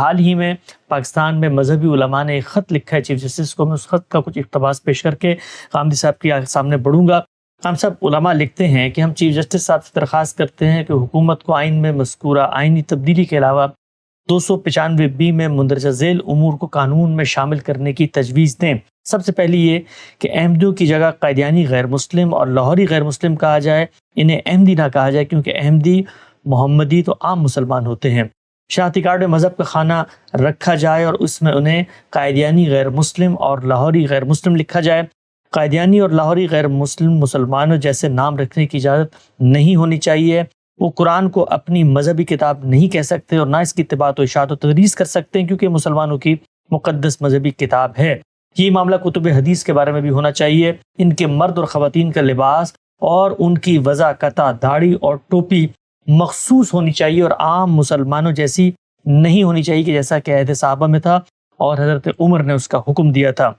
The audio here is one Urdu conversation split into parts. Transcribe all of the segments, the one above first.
حال ہی میں پاکستان میں مذہبی علماء نے ایک خط لکھا ہے چیف جسٹس کو. میں اس خط کا کچھ اقتباس پیش کر کے غامدی صاحب کے سامنے بڑھوں گا. ہم سب علماء لکھتے ہیں کہ ہم چیف جسٹس صاحب سے درخواست کرتے ہیں کہ حکومت کو آئین میں مذکورہ آئینی تبدیلی کے علاوہ 295 میں مندرجہ ذیل امور کو قانون میں شامل کرنے کی تجویز دیں. سب سے پہلی یہ کہ احمدیوں کی جگہ قادیانی غیر مسلم اور لاہوری غیر مسلم کہا جائے، انہیں احمدی نہ کہا جائے، کیونکہ احمدی محمدی تو عام مسلمان ہوتے ہیں. شناختی کارڈ میں مذہب کا خانہ رکھا جائے اور اس میں انہیں قادیانی غیر مسلم اور لاہوری غیر مسلم لکھا جائے. قادیانی اور لاہوری غیر مسلم مسلمانوں جیسے نام رکھنے کی اجازت نہیں ہونی چاہیے. وہ قرآن کو اپنی مذہبی کتاب نہیں کہہ سکتے اور نہ اس کی اتباع و اشاعت و تدریس کر سکتے ہیں، کیونکہ مسلمانوں کی مقدس مذہبی کتاب ہے. یہ معاملہ کتب حدیث کے بارے میں بھی ہونا چاہیے. ان کے مرد اور خواتین کا لباس اور ان کی وضع قطع داڑھی اور ٹوپی مخصوص ہونی چاہیے اور عام مسلمانوں جیسی نہیں ہونی چاہیے کہ جیسا کہ عہد صحابہ میں تھا اور حضرت عمر نے اس کا حکم دیا تھا.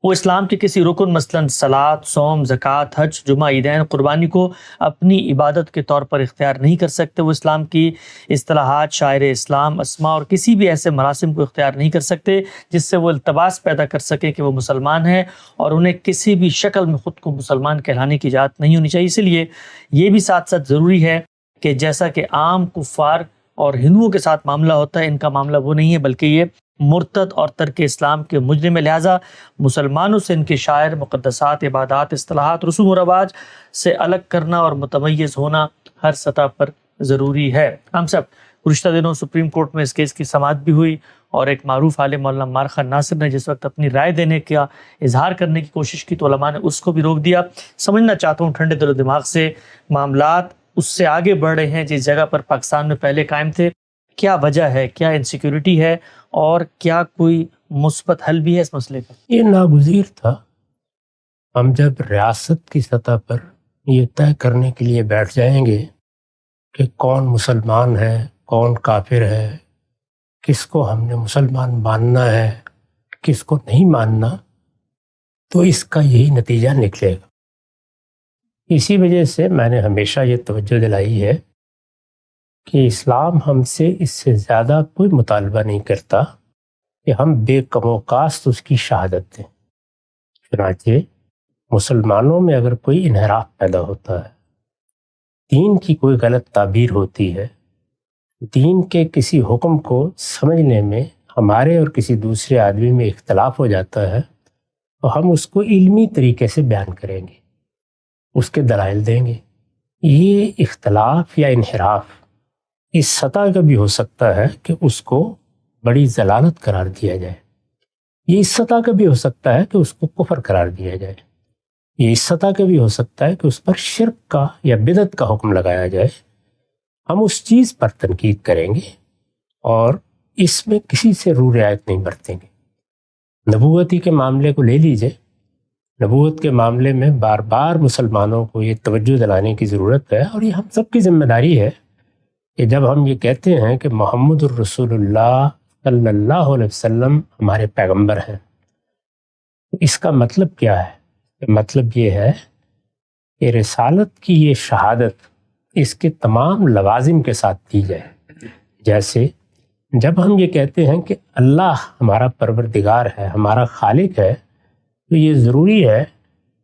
وہ اسلام کے کسی رکن مثلاً صلاۃ، صوم، زکوٰۃ، حج، جمعہ، عیدین، قربانی کو اپنی عبادت کے طور پر اختیار نہیں کر سکتے. وہ اسلام کی اصطلاحات، شاعر اسلام، اسماء اور کسی بھی ایسے مراسم کو اختیار نہیں کر سکتے جس سے وہ التباس پیدا کر سکے کہ وہ مسلمان ہیں، اور انہیں کسی بھی شکل میں خود کو مسلمان کہلانے کی اجازت نہیں ہونی چاہیے. اسی لیے یہ بھی ساتھ ساتھ ضروری ہے کہ جیسا کہ عام کفار اور ہندوؤں کے ساتھ معاملہ ہوتا ہے، ان کا معاملہ وہ نہیں ہے، بلکہ یہ مرتد اور ترک اسلام کے مجرم ہے. لہٰذا مسلمانوں سے ان کے شاعر، مقدسات، عبادات، اصطلاحات، رسوم و رواج سے الگ کرنا اور متمیز ہونا ہر سطح پر ضروری ہے. ہم سب گزشتہ دنوں سپریم کورٹ میں اس کیس کی سماعت بھی ہوئی اور ایک معروف عالم مولانا عمار خان ناصر نے جس وقت اپنی رائے دینے کا اظہار کرنے کی کوشش کی تو علماء نے اس کو بھی روک دیا. سمجھنا چاہتا ہوں ٹھنڈے دل و دماغ سے، معاملات اس سے آگے بڑھ رہے ہیں جس جگہ پر پاکستان میں پہلے قائم تھے. کیا وجہ ہے، کیا انسیکیورٹی ہے اور کیا کوئی مثبت حل بھی ہے اس مسئلے کا؟ یہ ناگزیر تھا. ہم جب ریاست کی سطح پر یہ طے کرنے کے لیے بیٹھ جائیں گے کہ کون مسلمان ہے، کون کافر ہے، کس کو ہم نے مسلمان ماننا ہے، کس کو نہیں ماننا، تو اس کا یہی نتیجہ نکلے گا. اسی وجہ سے میں نے ہمیشہ یہ توجہ دلائی ہے کہ اسلام ہم سے اس سے زیادہ کوئی مطالبہ نہیں کرتا کہ ہم بے کم و کاست اس کی شہادت دیں. چنانچہ مسلمانوں میں اگر کوئی انحراف پیدا ہوتا ہے، دین کی کوئی غلط تعبیر ہوتی ہے، دین کے کسی حکم کو سمجھنے میں ہمارے اور کسی دوسرے آدمی میں اختلاف ہو جاتا ہے، تو ہم اس کو علمی طریقے سے بیان کریں گے، اس کے دلائل دیں گے. یہ اختلاف یا انحراف اس سطح کا بھی ہو سکتا ہے کہ اس کو بڑی ضلالت قرار دیا جائے. یہ اس سطح کا بھی ہو سکتا ہے کہ اس کو کفر قرار دیا جائے. یہ اس سطح کا بھی ہو سکتا ہے کہ اس پر شرک کا یا بدعت کا حکم لگایا جائے. ہم اس چیز پر تنقید کریں گے اور اس میں کسی سے رو رعایت نہیں برتیں گے. نبوتی کے معاملے کو لے لیجئے. نبوت کے معاملے میں بار بار مسلمانوں کو یہ توجہ دلانے کی ضرورت ہے، اور یہ ہم سب کی ذمہ داری ہے کہ جب ہم یہ کہتے ہیں کہ محمد الرسول اللہ صلی اللہ علیہ وسلم ہمارے پیغمبر ہیں، تو اس کا مطلب کیا ہے؟ مطلب یہ ہے کہ رسالت کی یہ شہادت اس کے تمام لوازم کے ساتھ دی جائے. جیسے جب ہم یہ کہتے ہیں کہ اللہ ہمارا پروردگار ہے، ہمارا خالق ہے، تو یہ ضروری ہے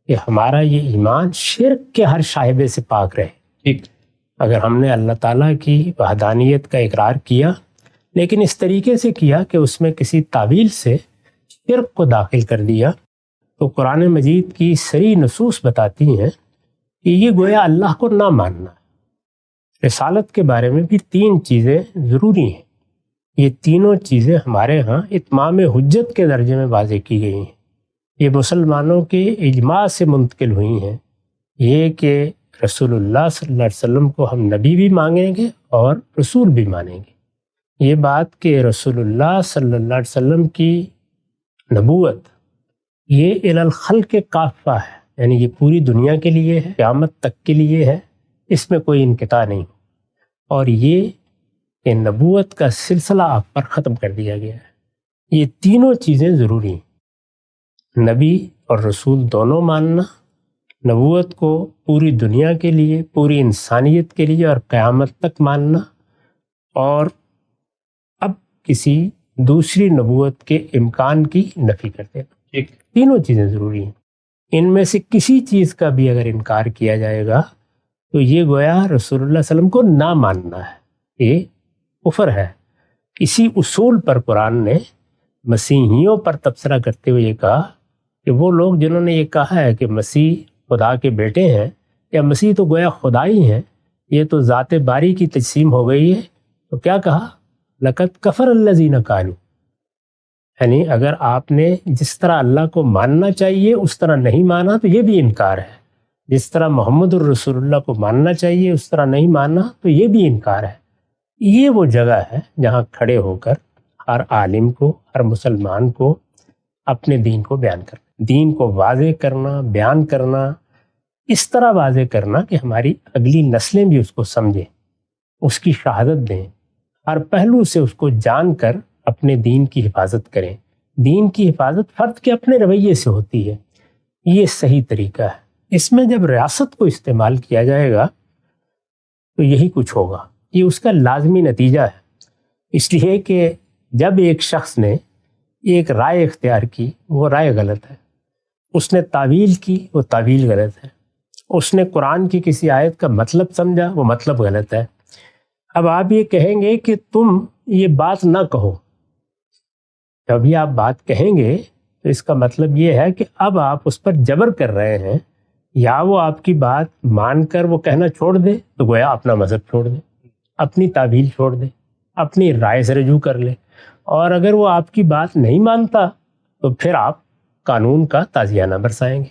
کہ ہمارا یہ ایمان شرک کے ہر شائبے سے پاک رہے. ٹھیک، اگر ہم نے اللہ تعالیٰ کی وحدانیت کا اقرار کیا لیکن اس طریقے سے کیا کہ اس میں کسی تعویل سے شرک کو داخل کر دیا، تو قرآن مجید کی صریح نصوص بتاتی ہیں کہ یہ گویا اللہ کو نہ ماننا. رسالت کے بارے میں بھی 3 چیزیں ضروری ہیں. یہ تینوں چیزیں ہمارے ہاں اتمام حجت کے درجے میں واضح کی گئی ہیں. یہ مسلمانوں کے اجماع سے منتقل ہوئی ہیں. یہ کہ رسول اللہ صلی اللہ علیہ وسلم کو ہم نبی بھی مانگیں گے اور رسول بھی مانیں گے. یہ بات کہ رسول اللہ صلی اللہ علیہ وسلم کی نبوت یہ الی الخلق کافہ ہے، یعنی یہ پوری دنیا کے لیے ہے، قیامت تک کے لیے ہے، اس میں کوئی انقطاع نہیں. اور یہ کہ نبوت کا سلسلہ آپ پر ختم کر دیا گیا ہے. یہ تینوں چیزیں ضروری ہیں، نبی اور رسول دونوں ماننا، نبوت کو پوری دنیا کے لیے، پوری انسانیت کے لیے اور قیامت تک ماننا. اور اب کسی دوسری نبوت کے امکان کی نفی کر دینا۔ تینوں چیزیں ضروری ہیں، ان میں سے کسی چیز کا بھی اگر انکار کیا جائے گا تو یہ گویا رسول اللہ صلی اللہ علیہ وسلم کو نہ ماننا ہے، یہ کفر ہے۔ اسی اصول پر قرآن نے مسیحیوں پر تبصرہ کرتے ہوئے یہ کہا کہ وہ لوگ جنہوں نے یہ کہا ہے کہ مسیح خدا کے بیٹے ہیں یا مسیح تو گویا خدا ہی ہیں، یہ تو ذات باری کی تجسیم ہو گئی ہے، تو کیا کہا؟ لقد کفر الذین قالوا، یعنی اگر آپ نے جس طرح اللہ کو ماننا چاہیے اس طرح نہیں مانا تو یہ بھی انکار ہے، جس طرح محمد الرسول اللہ کو ماننا چاہیے اس طرح نہیں ماننا تو یہ بھی انکار ہے۔ یہ وہ جگہ ہے جہاں کھڑے ہو کر ہر عالم کو، ہر مسلمان کو اپنے دین کو بیان کرنا، دین کو واضح کرنا، بیان کرنا، اس طرح واضح کرنا کہ ہماری اگلی نسلیں بھی اس کو سمجھیں، اس کی شہادت دیں، ہر پہلو سے اس کو جان کر اپنے دین کی حفاظت کریں۔ دین کی حفاظت فرد کے اپنے رویے سے ہوتی ہے، یہ صحیح طریقہ ہے۔ اس میں جب ریاست کو استعمال کیا جائے گا تو یہی کچھ ہوگا، یہ اس کا لازمی نتیجہ ہے، اس لیے کہ جب ایک شخص نے ایک رائے اختیار کی وہ رائے غلط ہے، اس نے تعویل کی وہ تعویل غلط ہے، اس نے قرآن کی کسی آیت کا مطلب سمجھا وہ مطلب غلط ہے۔ اب آپ یہ کہیں گے کہ تم یہ بات نہ کہو، جب یہ آپ بات کہیں گے تو اس کا مطلب یہ ہے کہ اب آپ اس پر جبر کر رہے ہیں، یا وہ آپ کی بات مان کر وہ کہنا چھوڑ دے تو گویا اپنا مذہب چھوڑ دے، اپنی تعویل چھوڑ دے، اپنی رائے سے رجوع کر لے، اور اگر وہ آپ کی بات نہیں مانتا تو پھر آپ قانون کا تازیانہ برسائیں گے،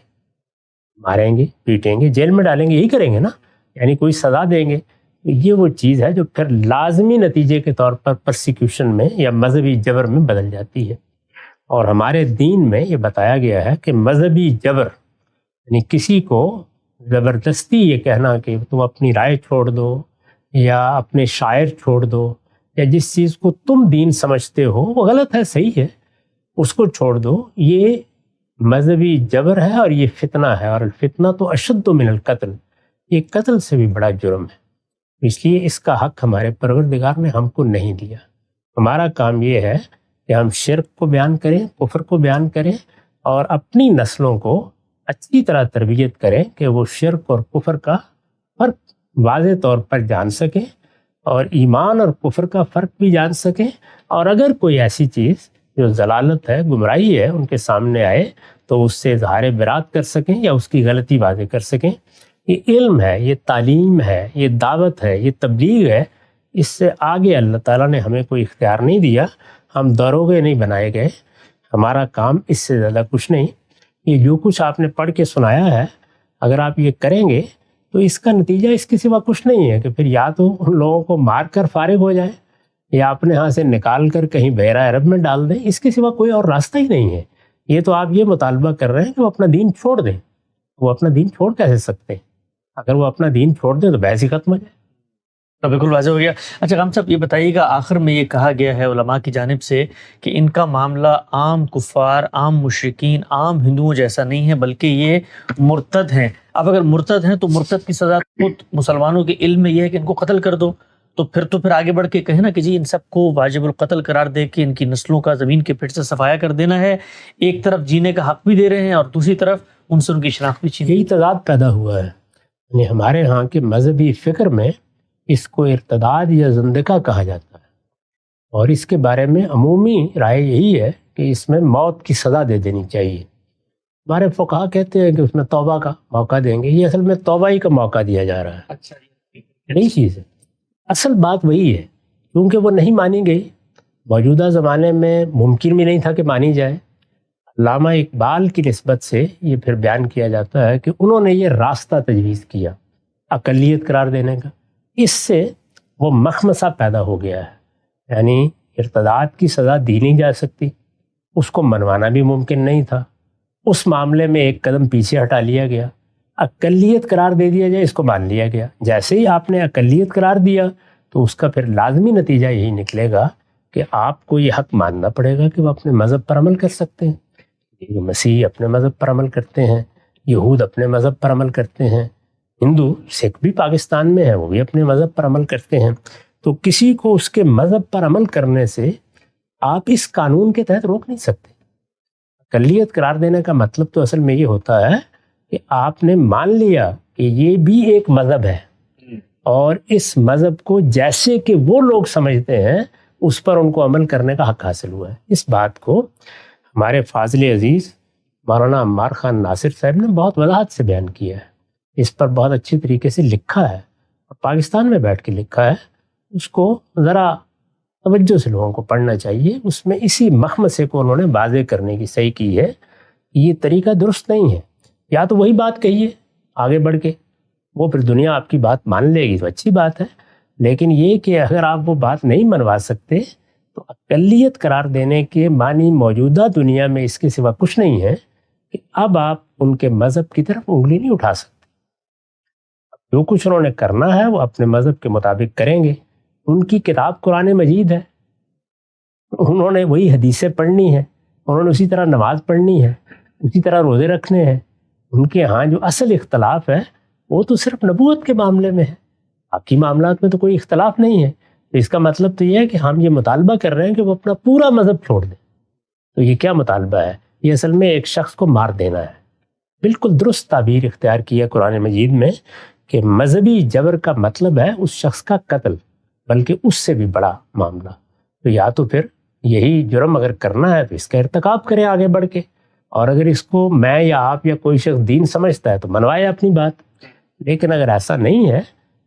ماریں گے، پیٹیں گے، جیل میں ڈالیں گے، یہی کریں گے نا، یعنی کوئی سزا دیں گے۔ یہ وہ چیز ہے جو پھر لازمی نتیجے کے طور پر پرسیکیوشن میں یا مذہبی جبر میں بدل جاتی ہے۔ اور ہمارے دین میں یہ بتایا گیا ہے کہ مذہبی جبر یعنی کسی کو زبردستی یہ کہنا کہ تم اپنی رائے چھوڑ دو یا اپنے شاعر چھوڑ دو یا جس چیز کو تم دین سمجھتے ہو وہ غلط ہے، صحیح ہے، اس کو چھوڑ دو، یہ مذہبی جبر ہے اور یہ فتنہ ہے، اور الفتنہ تو اشد من القتل، یہ قتل سے بھی بڑا جرم ہے۔ اس لیے اس کا حق ہمارے پروردگار نے ہم کو نہیں دیا۔ ہمارا کام یہ ہے کہ ہم شرک کو بیان کریں، کفر کو بیان کریں، اور اپنی نسلوں کو اچھی طرح تربیت کریں کہ وہ شرک اور کفر کا فرق واضح طور پر جان سکیں، اور ایمان اور کفر کا فرق بھی جان سکیں، اور اگر کوئی ایسی چیز جو ضلالت ہے، گمراہی ہے، ان کے سامنے آئے تو اس سے اظہار برات کر سکیں یا اس کی غلطی واضح کر سکیں۔ یہ علم ہے، یہ تعلیم ہے، یہ دعوت ہے، یہ تبلیغ ہے، اس سے آگے اللہ تعالیٰ نے ہمیں کوئی اختیار نہیں دیا، ہم داروغے نہیں بنائے گئے، ہمارا کام اس سے زیادہ کچھ نہیں۔ یہ جو کچھ آپ نے پڑھ کے سنایا ہے اگر آپ یہ کریں گے تو اس کا نتیجہ اس کے سوا کچھ نہیں ہے کہ پھر یا تو ان لوگوں کو مار کر فارغ ہو جائیں یا اپنے ہاں سے نکال کر کہیں بحیرہ عرب میں ڈال دیں، اس کے سوا کوئی اور راستہ ہی نہیں ہے۔ یہ تو آپ یہ مطالبہ کر رہے ہیں کہ وہ اپنا دین چھوڑ دیں، وہ اپنا دین چھوڑ کیسے سکتے ہیں؟ اگر وہ اپنا دین چھوڑ دیں تو بحث ہی ختم ہو جائے۔ تو بالکل واضح ہو گیا۔ اچھا غام صاحب یہ بتائیے گا، آخر میں یہ کہا گیا ہے علماء کی جانب سے کہ ان کا معاملہ عام کفار، عام مشرکین، عام ہندوؤں جیسا نہیں ہے، بلکہ یہ مرتد ہیں۔ اب اگر مرتد ہیں تو مرتد کی سزا خود مسلمانوں کے علم میں یہ ہے کہ ان کو قتل کر دو، تو پھر آگے بڑھ کے کہیں نا کہ جی ان سب کو واجب القتل قرار دے کے ان کی نسلوں کا زمین کے پیٹ سے صفایا کر دینا ہے۔ ایک طرف جینے کا حق بھی دے رہے ہیں اور دوسری طرف ان سے ان کی شناخت بھی چھین۔ یہی تضاد پیدا ہوا ہے، یعنی ہمارے ہاں کے مذہبی فکر میں اس کو ارتداد یا زندقہ کہا جاتا ہے، اور اس کے بارے میں عمومی رائے یہی ہے کہ اس میں موت کی سزا دے دینی چاہیے۔ ہمارے فقہا کہتے ہیں کہ اس میں توبہ کا موقع دیں گے، یہ اصل میں توبہ ہی کا موقع دیا جا رہا ہے۔ اچھا نئی چیز ہے، اصل بات وہی ہے، کیونکہ وہ نہیں مانی گئی، موجودہ زمانے میں ممکن بھی نہیں تھا کہ مانی جائے۔ علامہ اقبال کی نسبت سے یہ پھر بیان کیا جاتا ہے کہ انہوں نے یہ راستہ تجویز کیا اقلیت قرار دینے کا، اس سے وہ مخمصہ پیدا ہو گیا ہے، یعنی ارتداد کی سزا دی نہیں جا سکتی، اس کو منوانا بھی ممکن نہیں تھا، اس معاملے میں ایک قدم پیچھے ہٹا لیا گیا، اقلیت قرار دے دیا جائے، اس کو مان لیا گیا۔ جیسے ہی آپ نے اقلیت قرار دیا تو اس کا پھر لازمی نتیجہ یہی نکلے گا کہ آپ کو یہ حق ماننا پڑے گا کہ وہ اپنے مذہب پر عمل کر سکتے ہیں۔ مسیح اپنے مذہب پر عمل کرتے ہیں، یہود اپنے مذہب پر عمل کرتے ہیں، ہندو سکھ بھی پاکستان میں ہیں، وہ بھی اپنے مذہب پر عمل کرتے ہیں۔ تو کسی کو اس کے مذہب پر عمل کرنے سے آپ اس قانون کے تحت روک نہیں سکتے۔ اقلیت قرار دینے کا مطلب تو اصل میں یہ ہوتا ہے کہ آپ نے مان لیا کہ یہ بھی ایک مذہب ہے، اور اس مذہب کو جیسے کہ وہ لوگ سمجھتے ہیں اس پر ان کو عمل کرنے کا حق حاصل ہوا ہے۔ اس بات کو ہمارے فاضل عزیز مولانا عمار خان ناصر صاحب نے بہت وضاحت سے بیان کیا ہے، اس پر بہت اچھی طریقے سے لکھا ہے، اور پاکستان میں بیٹھ کے لکھا ہے۔ اس کو ذرا توجہ سے لوگوں کو پڑھنا چاہیے۔ اس میں اسی مخمصے کو انہوں نے واضح کرنے کی صحیح کی ہے کہ یہ طریقہ درست نہیں ہے۔ یا تو وہی بات کہیے آگے بڑھ کے، وہ پھر دنیا آپ کی بات مان لے گی تو اچھی بات ہے، لیکن یہ کہ اگر آپ وہ بات نہیں منوا سکتے تو اقلیت قرار دینے کے معنی موجودہ دنیا میں اس کے سوا کچھ نہیں ہے کہ اب آپ ان کے مذہب کی طرف انگلی نہیں اٹھا سکتے۔ جو کچھ انہوں نے کرنا ہے وہ اپنے مذہب کے مطابق کریں گے۔ ان کی کتاب قرآن مجید ہے، انہوں نے وہی حدیثیں پڑھنی ہے، انہوں نے اسی طرح نماز پڑھنی ہے، اسی طرح روزے رکھنے ہیں۔ ان کے ہاں جو اصل اختلاف ہے وہ تو صرف نبوت کے معاملے میں ہے، باقی معاملات میں تو کوئی اختلاف نہیں ہے۔ تو اس کا مطلب تو یہ ہے کہ ہم یہ مطالبہ کر رہے ہیں کہ وہ اپنا پورا مذہب چھوڑ دیں۔ تو یہ کیا مطالبہ ہے؟ یہ اصل میں ایک شخص کو مار دینا ہے۔ بالکل درست تعبیر اختیار کی ہے قرآن مجید میں کہ مذہبی جبر کا مطلب ہے اس شخص کا قتل، بلکہ اس سے بھی بڑا معاملہ۔ تو یا تو پھر یہی جرم اگر کرنا ہے تو اس کا ارتکاب کریں آگے بڑھ کے، اور اگر اس کو میں یا آپ یا کوئی شخص دین سمجھتا ہے تو منوائے اپنی بات۔ لیکن اگر ایسا نہیں ہے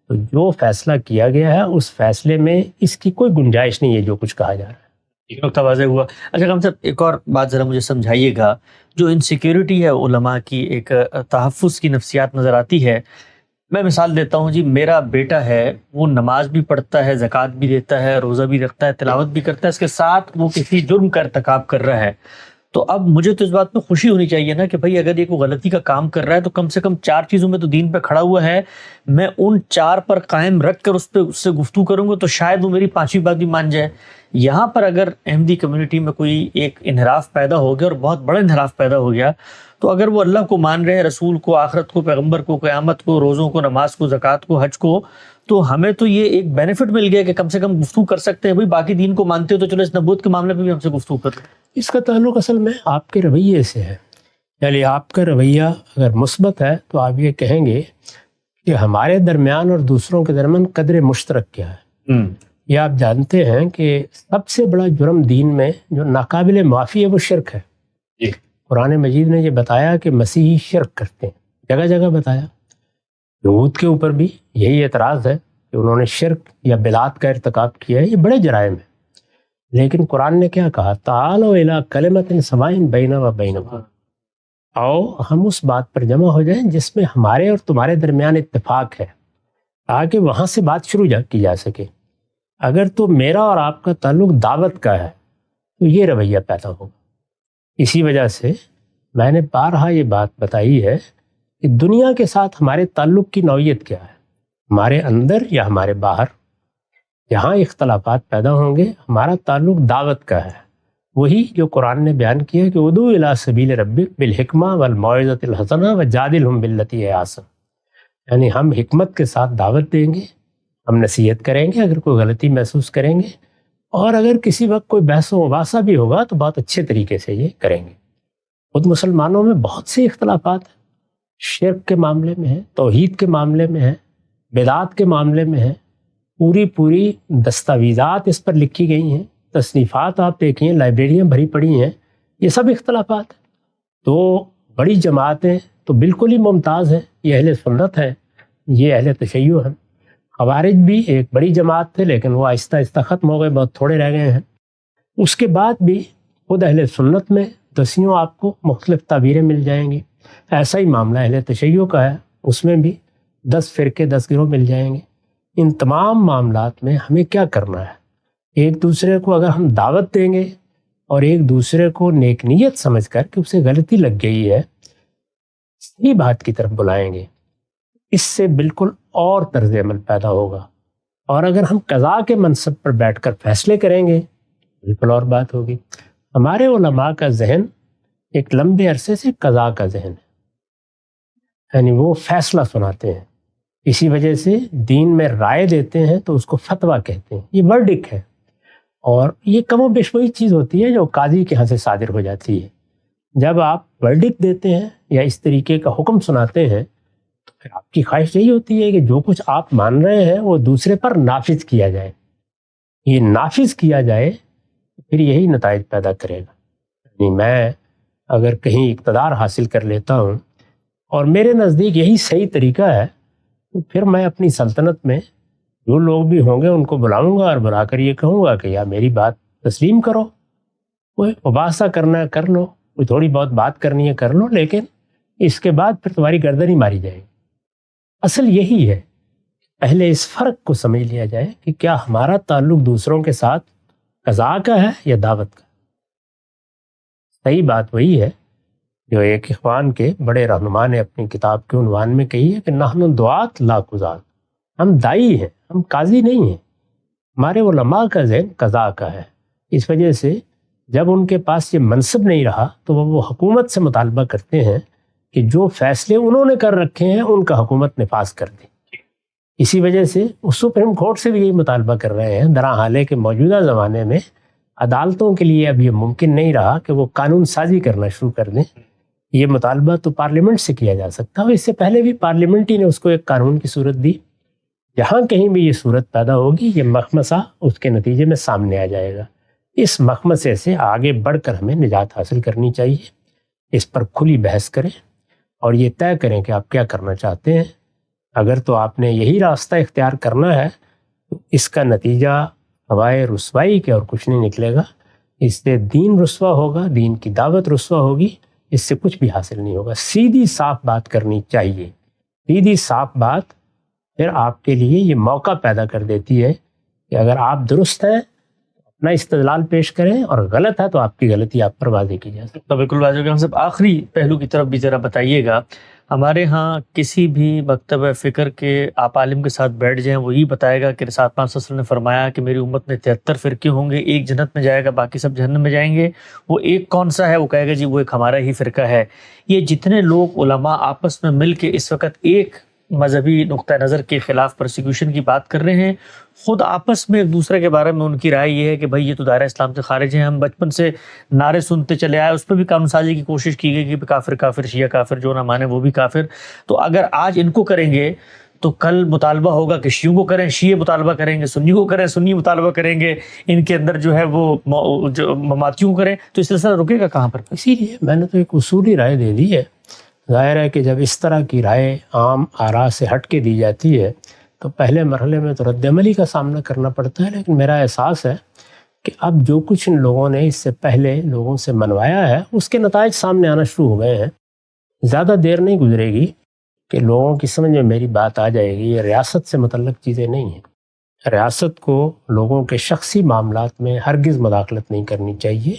تو جو فیصلہ کیا گیا ہے اس فیصلے میں اس کی کوئی گنجائش نہیں ہے جو کچھ کہا جا رہا ہے۔ ایک نقطہ واضح ہوا۔ اچھا ہم صاحب ایک اور بات ذرا مجھے سمجھائیے گا، جو انسیکیورٹی ہے علماء کی، ایک تحفظ کی نفسیات نظر آتی ہے۔ میں مثال دیتا ہوں جی، میرا بیٹا ہے، وہ نماز بھی پڑھتا ہے، زکوٰۃ بھی دیتا ہے، روزہ بھی رکھتا ہے، تلاوت بھی کرتا ہے، اس کے ساتھ وہ کسی جرم کا ارتکاب کر رہا ہے۔ تو اب مجھے تو اس بات پہ خوشی ہونی چاہیے نا کہ بھائی اگر یہ کوئی غلطی کا کام کر رہا ہے تو کم سے کم 4 چیزوں میں تو دین پہ کھڑا ہوا ہے، میں ان 4 پر قائم رکھ کر اس سے گفتگو کروں گا تو شاید وہ میری 5ویں بات بھی مان جائے۔ یہاں پر اگر احمدی کمیونٹی میں کوئی ایک انحراف پیدا ہو گیا اور بہت بڑا انحراف پیدا ہو گیا، تو اگر وہ اللہ کو مان رہے ہیں، رسول کو، آخرت کو، پیغمبر کو، قیامت کو، روزوں کو، نماز کو، زکوٰۃ کو، حج کو، تو ہمیں تو یہ ایک بینیفٹ مل گیا کہ کم سے کم گفتگو کر سکتے ہیں۔ بھائی باقی دین کو مانتے ہو تو چلو اس نبوت کے معاملے میں بھی ہم سے گفتگو کر لیں۔ اس کا تعلق اصل میں آپ کے رویے سے ہے، یعنی آپ کا رویہ اگر مثبت ہے تو آپ یہ کہیں گے کہ ہمارے درمیان اور دوسروں کے درمیان قدر مشترک کیا ہے۔ یہ آپ جانتے ہیں کہ سب سے بڑا جرم دین میں جو ناقابل معافی ہے وہ شرک ہے۔ جی، قرآن مجید نے یہ بتایا کہ مسیحی شرک کرتے ہیں، جگہ جگہ بتایا۔ یہود کے اوپر بھی یہی اعتراض ہے کہ انہوں نے شرک یا بدعت کا ارتکاب کیا ہے، یہ بڑے جرائم ہیں۔ لیکن قرآن نے کیا کہا؟ تعالوا الی کلمۃ سواء بیننا و بینکم، آؤ ہم اس بات پر جمع ہو جائیں جس میں ہمارے اور تمہارے درمیان اتفاق ہے، تاکہ وہاں سے بات شروع کی جا سکے۔ اگر تو میرا اور آپ کا تعلق دعوت کا ہے تو یہ رویہ پیدا ہوگا۔ اسی وجہ سے میں نے بارہا یہ بات بتائی ہے کہ دنیا کے ساتھ ہمارے تعلق کی نوعیت کیا ہے، ہمارے اندر یا ہمارے باہر۔ جہاں اختلافات پیدا ہوں گے ہمارا تعلق دعوت کا ہے، وہی جو قرآن نے بیان کیا کہ ادعو الی سبیل ربک بالحکمہ والموعظۃ الحسنہ وجادلہم باللتی ہی احسن، یعنی ہم حکمت کے ساتھ دعوت دیں گے، ہم نصیحت کریں گے اگر کوئی غلطی محسوس کریں گے، اور اگر کسی وقت کوئی بحث و مباحثہ بھی ہوگا تو بہت اچھے طریقے سے یہ کریں گے۔ خود مسلمانوں میں بہت سے اختلافات ہیں، شرک کے معاملے میں ہیں، توحید کے معاملے میں ہیں، بدعات کے معاملے میں ہیں، پوری دستاویزات اس پر لکھی گئی ہیں، تصنیفات آپ دیکھیں، لائبریریاں بھری پڑی ہیں، یہ سب اختلافات ہیں۔ تو بڑی جماعتیں تو بالکل ہی ممتاز ہیں، یہ اہل سنت ہیں، یہ اہل تشیع ہیں۔ خوارج بھی ایک بڑی جماعت تھے لیکن وہ آہستہ آہستہ ختم ہو گئے، بہت تھوڑے رہ گئے ہیں۔ اس کے بعد بھی خود اہل سنت میں دسیوں آپ کو مختلف تعبیریں مل جائیں گی۔ ایسا ہی معاملہ اہل تشیع کا ہے، اس میں بھی 10 فرقے 10 گروہ مل جائیں گے۔ ان تمام معاملات میں ہمیں کیا کرنا ہے؟ ایک دوسرے کو اگر ہم دعوت دیں گے اور ایک دوسرے کو نیک نیت سمجھ کر کہ اسے غلطی لگ گئی ہے، صحیح بات کی طرف بلائیں گے، اس سے بالکل اور طرز عمل پیدا ہوگا۔ اور اگر ہم قضاء کے منصب پر بیٹھ کر فیصلے کریں گے بالکل اور بات ہوگی۔ ہمارے علماء کا ذہن ایک لمبے عرصے سے قضاء کا ذہن ہے، یعنی وہ فیصلہ سناتے ہیں، اسی وجہ سے دین میں رائے دیتے ہیں تو اس کو فتویٰ کہتے ہیں، یہ ورڈک ہے۔ اور یہ کم و بیش وہی چیز ہوتی ہے جو قاضی کے ہاں سے صادر ہو جاتی ہے. جب آپ ورڈکٹ دیتے ہیں یا اس طریقے کا حکم سناتے ہیں تو پھر آپ کی خواہش یہی ہوتی ہے کہ جو کچھ آپ مان رہے ہیں وہ دوسرے پر نافذ کیا جائے. یہ نافذ کیا جائے پھر یہی نتائج پیدا کرے گا. یعنی میں اگر کہیں اقتدار حاصل کر لیتا ہوں اور میرے نزدیک یہی صحیح طریقہ ہے تو پھر میں اپنی سلطنت میں جو لوگ بھی ہوں گے ان کو بلاؤں گا اور بلا کر یہ کہوں گا کہ یار میری بات تسلیم کرو. کوئی مباحثہ کرنا ہے کر لو, کوئی تھوڑی بہت بات کرنی ہے کر لو, لیکن اس کے بعد پھر تمہاری گردن ہی ماری جائے گی. اصل یہی ہے, پہلے اس فرق کو سمجھ لیا جائے کہ کیا ہمارا تعلق دوسروں کے ساتھ قضاء کا ہے یا دعوت کا. صحیح بات وہی ہے جو ایک اخوان کے بڑے رہنما نے اپنی کتاب کے عنوان میں کہی ہے کہ نحن دعات لا قضات, ہم دائی ہیں, ہم قاضی نہیں ہیں. ہمارے علماء کا ذہن قضاء کا ہے. اس وجہ سے جب ان کے پاس یہ منصب نہیں رہا تو وہ حکومت سے مطالبہ کرتے ہیں کہ جو فیصلے انہوں نے کر رکھے ہیں ان کا حکومت نفاذ کر دے. اسی وجہ سے سپریم کورٹ سے بھی یہی مطالبہ کر رہے ہیں, درا حالے کہ موجودہ زمانے میں عدالتوں کے لیے اب یہ ممکن نہیں رہا کہ وہ قانون سازی کرنا شروع کر دیں. یہ مطالبہ تو پارلیمنٹ سے کیا جا سکتا ہے, اس سے پہلے بھی پارلیمنٹ ہی نے اس کو ایک قانون کی صورت دی. جہاں کہیں بھی یہ صورت پیدا ہوگی یہ مخمصہ اس کے نتیجے میں سامنے آ جائے گا. اس مخمصے سے آگے بڑھ کر ہمیں نجات حاصل کرنی چاہیے. اس پر کھلی بحث کریں اور یہ طے کریں کہ آپ کیا کرنا چاہتے ہیں. اگر تو آپ نے یہی راستہ اختیار کرنا ہے تو اس کا نتیجہ ہوائے رسوائی کے اور کچھ نہیں نکلے گا. اس سے دین رسوا ہوگا, دین کی دعوت رسوا ہوگی, اس سے کچھ بھی حاصل نہیں ہوگا. سیدھی صاف بات کرنی چاہیے. سیدھی صاف بات پھر آپ کے لیے یہ موقع پیدا کر دیتی ہے کہ اگر آپ درست ہیں اپنا استدلال پیش کریں اور غلط ہے تو آپ کی غلطی آپ پر واضح کی جا سکتی ہے. بالکل واضح. ہم سب آخری پہلو کی طرف بھی ذرا بتائیے گا. ہمارے ہاں کسی بھی مکتبہ فکر کے آپ عالم کے ساتھ بیٹھ جائیں وہ یہی بتائے گا کہ رسالت پاک صلی اللہ علیہ وسلم نے فرمایا کہ میری امت میں 73 فرقے ہوں گے, ایک جنت میں جائے گا باقی سب جہنم میں جائیں گے. وہ ایک کون سا ہے؟ وہ کہے گا جی وہ ایک ہمارا ہی فرقہ ہے. یہ جتنے لوگ علماء آپس میں مل کے اس وقت ایک مذہبی نقطہ نظر کے خلاف پرسیکیوشن کی بات کر رہے ہیں, خود آپس میں ایک دوسرے کے بارے میں ان کی رائے یہ ہے کہ بھائی یہ تو دائرہ اسلام سے خارج ہیں. ہم بچپن سے نعرے سنتے چلے آئے, اس پہ بھی قانون سازی کی کوشش کی گئی کہ کافر کافر, شیعہ کافر, جو نہ مانے وہ بھی کافر. تو اگر آج ان کو کریں گے تو کل مطالبہ ہوگا کہ شیعوں کو کریں, شیعہ مطالبہ کریں گے, سنیوں کو کریں, سنی مطالبہ کریں گے, ان کے اندر جو ہے وہ جو مماتیوں کو کریں. تو اس سلسلہ رکے گا کہاں پر؟ اسی لیے میں نے تو ایک اصولی رائے دے دی ہے. ظاہر ہے کہ جب اس طرح کی رائے عام آراء سے ہٹ کے دی جاتی ہے تو پہلے مرحلے میں تو رد عملی کا سامنا کرنا پڑتا ہے. لیکن میرا احساس ہے کہ اب جو کچھ ان لوگوں نے اس سے پہلے لوگوں سے منوایا ہے اس کے نتائج سامنے آنا شروع ہو گئے ہیں. زیادہ دیر نہیں گزرے گی کہ لوگوں کی سمجھ میں میری بات آ جائے گی. یہ ریاست سے متعلق چیزیں نہیں ہیں. ریاست کو لوگوں کے شخصی معاملات میں ہرگز مداخلت نہیں کرنی چاہیے.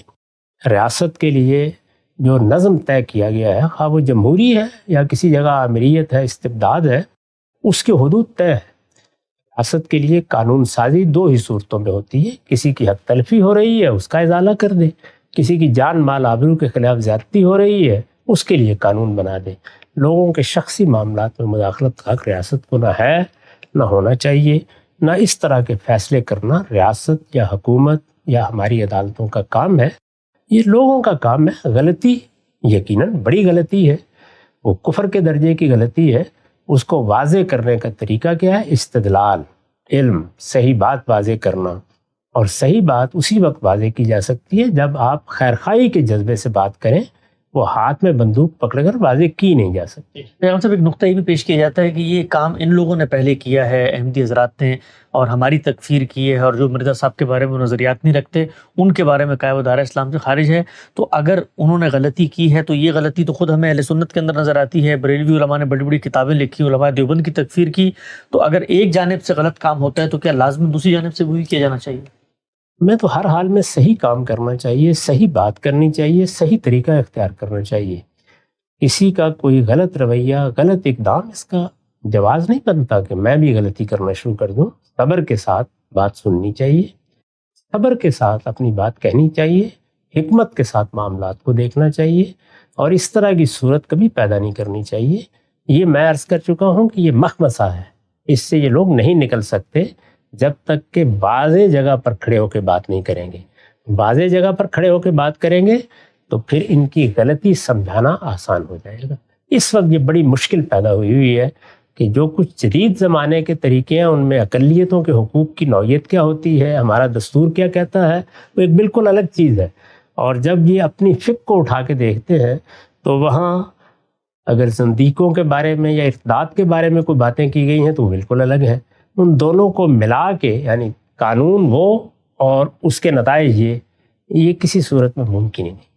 ریاست کے لیے جو نظم طے کیا گیا ہے, خواہ وہ جمہوری ہے یا کسی جگہ آمریت ہے, استبداد ہے, اس کے حدود طے ہے. ریاست کے لیے قانون سازی دو ہی صورتوں میں ہوتی ہے. کسی کی حق تلفی ہو رہی ہے اس کا ازالہ کر دے, کسی کی جان مال آبرو کے خلاف زیادتی ہو رہی ہے اس کے لیے قانون بنا دے. لوگوں کے شخصی معاملات میں مداخلت کا حق ریاست کو نہ ہے نہ ہونا چاہیے. نہ اس طرح کے فیصلے کرنا ریاست یا حکومت یا ہماری عدالتوں کا کام ہے. یہ لوگوں کا کام ہے. غلطی یقیناً بڑی غلطی ہے, وہ کفر کے درجے کی غلطی ہے. اس کو واضح کرنے کا طریقہ کیا ہے؟ استدلال, علم, صحیح بات واضح کرنا. اور صحیح بات اسی وقت واضح کی جا سکتی ہے جب آپ خیرخواہی کے جذبے سے بات کریں. وہ ہاتھ میں بندوق پکڑ کر واضح کی نہیں جا سکتی. پیغمبر صاحب ایک نقطہ یہ بھی پیش کیا جاتا ہے کہ یہ کام ان لوگوں نے پہلے کیا ہے, احمدی حضرات نے, اور ہماری تکفیر کی ہے, اور جو مرزا صاحب کے بارے میں نظریات نہیں رکھتے ان کے بارے میں کہا وہ دائرہ اسلام سے خارج ہے. تو اگر انہوں نے غلطی کی ہے تو یہ غلطی تو خود ہمیں اہل سنت کے اندر نظر آتی ہے. بریلوی علماء نے بڑی بڑی کتابیں لکھی, علماء دیوبند کی تکفیر کی. تو اگر ایک جانب سے غلط کام ہوتا ہے تو کیا لازم دوسری جانب سے وہی کیا جانا چاہیے؟ میں تو ہر حال میں صحیح کام کرنا چاہیے, صحیح بات کرنی چاہیے, صحیح طریقہ اختیار کرنا چاہیے. کسی کا کوئی غلط رویہ, غلط اقدام, اس کا جواز نہیں بنتا کہ میں بھی غلطی کرنا شروع کر دوں. صبر کے ساتھ بات سننی چاہیے, صبر کے ساتھ اپنی بات کہنی چاہیے, حکمت کے ساتھ معاملات کو دیکھنا چاہیے, اور اس طرح کی صورت کبھی پیدا نہیں کرنی چاہیے. یہ میں عرض کر چکا ہوں کہ یہ مخمصہ ہے, اس سے یہ لوگ نہیں نکل سکتے. جب تک کہ واضح جگہ پر کھڑے ہو کے بات نہیں کریں گے. واضح جگہ پر کھڑے ہو کے بات کریں گے تو پھر ان کی غلطی سمجھانا آسان ہو جائے گا. اس وقت یہ بڑی مشکل پیدا ہوئی ہے کہ جو کچھ جدید زمانے کے طریقے ہیں ان میں اقلیتوں کے حقوق کی نوعیت کیا ہوتی ہے، ہمارا دستور کیا کہتا ہے، وہ ایک بالکل الگ چیز ہے. اور جب یہ اپنی فقہ کو اٹھا کے دیکھتے ہیں تو وہاں اگر زندیقوں کے بارے میں یا ارتداد کے بارے میں کوئی باتیں کی گئی ہیں تو وہ بالکل الگ ہیں. ان دونوں کو ملا کے یعنی قانون وہ اور اس کے نتائج یہ کسی صورت میں ممکن ہی نہیں.